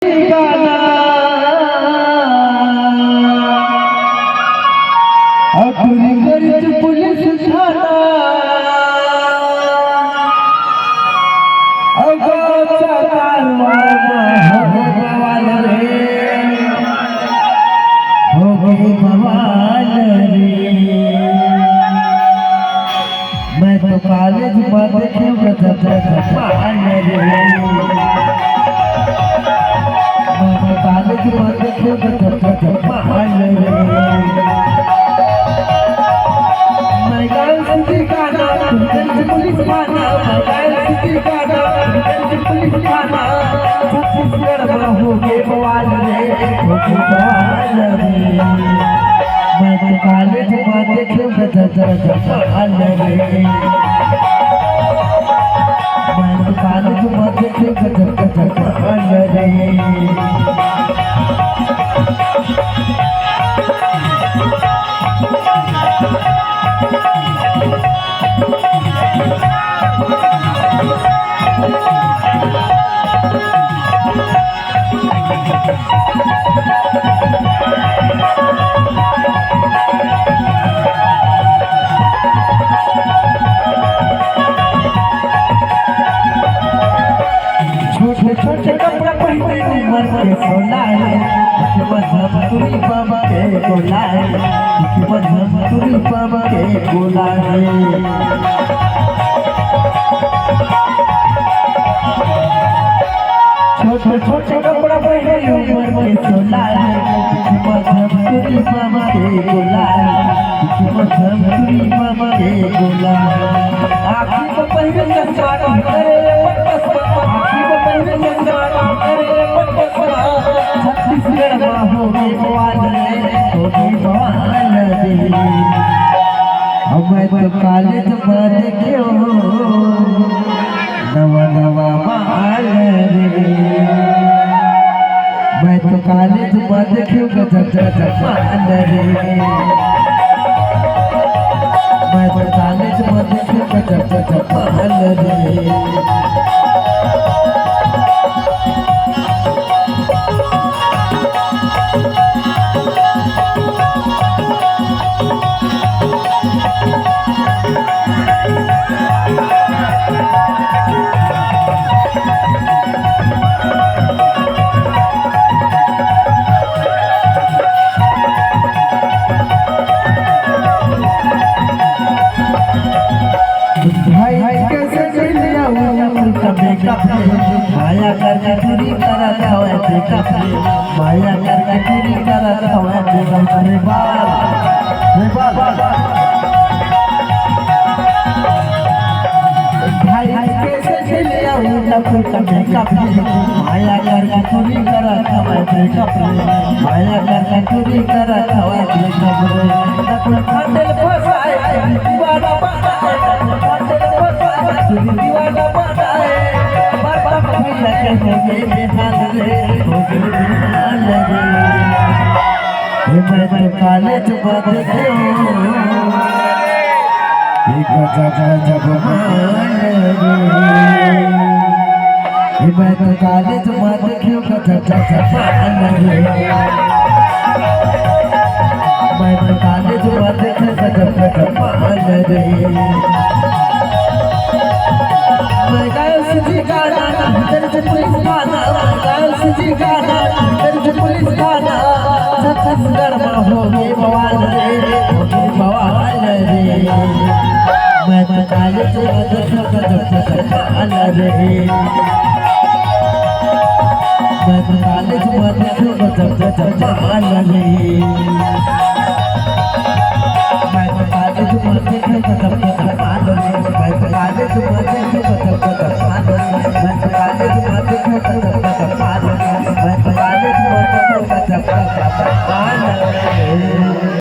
गाना अपनी गर्ज पुलिस थाना मैं तो कॉलेज में देखे कॉलेज में देखे मैं गर्ल्स दिखाना पुलिस थाना गर्ल्स दिखाना पुलिस थाना छत्तीसगढ़ में हो गए बवाल रे मैं तो कॉलेज में देखे मैं तो कॉलेज में देखे छोटे कपड़ा पहने उमर के सोलाए मधुरी बाबा के गोलाए मधुरी बाबा के गोलाए छोटे कपड़ा पहने उमर के सोलाए मधुरी बाबा के गोलाए मधुरी बाबा के गोलाए आँखी को पहने चश्मा करे छत्तीसगढ़ में हो गए बवाल मैं तो कॉलेज में देखियो नवा नवा माल मैं तो कॉलेज में देखियो माल रे मैं तो कॉलेज में देखियो माल रे माया करके पूरी तरह हवे माया करके पूरी तरह हवे भाई कैसे चले आऊं माया करके पूरी तरह हवे माया करके पूरी तरह हवे खंडल फसाए दीवाना बनाए खंडल फसाए दीवाना बनाए मैं तो कॉलेज में देखियो जब मैं तो कॉलेज में देखियो मैं तो कॉलेज में देखे मैं गर्ल्स दिखाना पुलिस थाना गर्ल्स दिखाना पुलिस थाना छत्तीसगढ़ में हो गए बवाल रे मैं तो कॉलेज में देखियो माल रे मैं तो कॉलेज में देखियो माल रे मैं तो कॉलेज में देखियो माल रे मैं तो कॉलेज में देखियो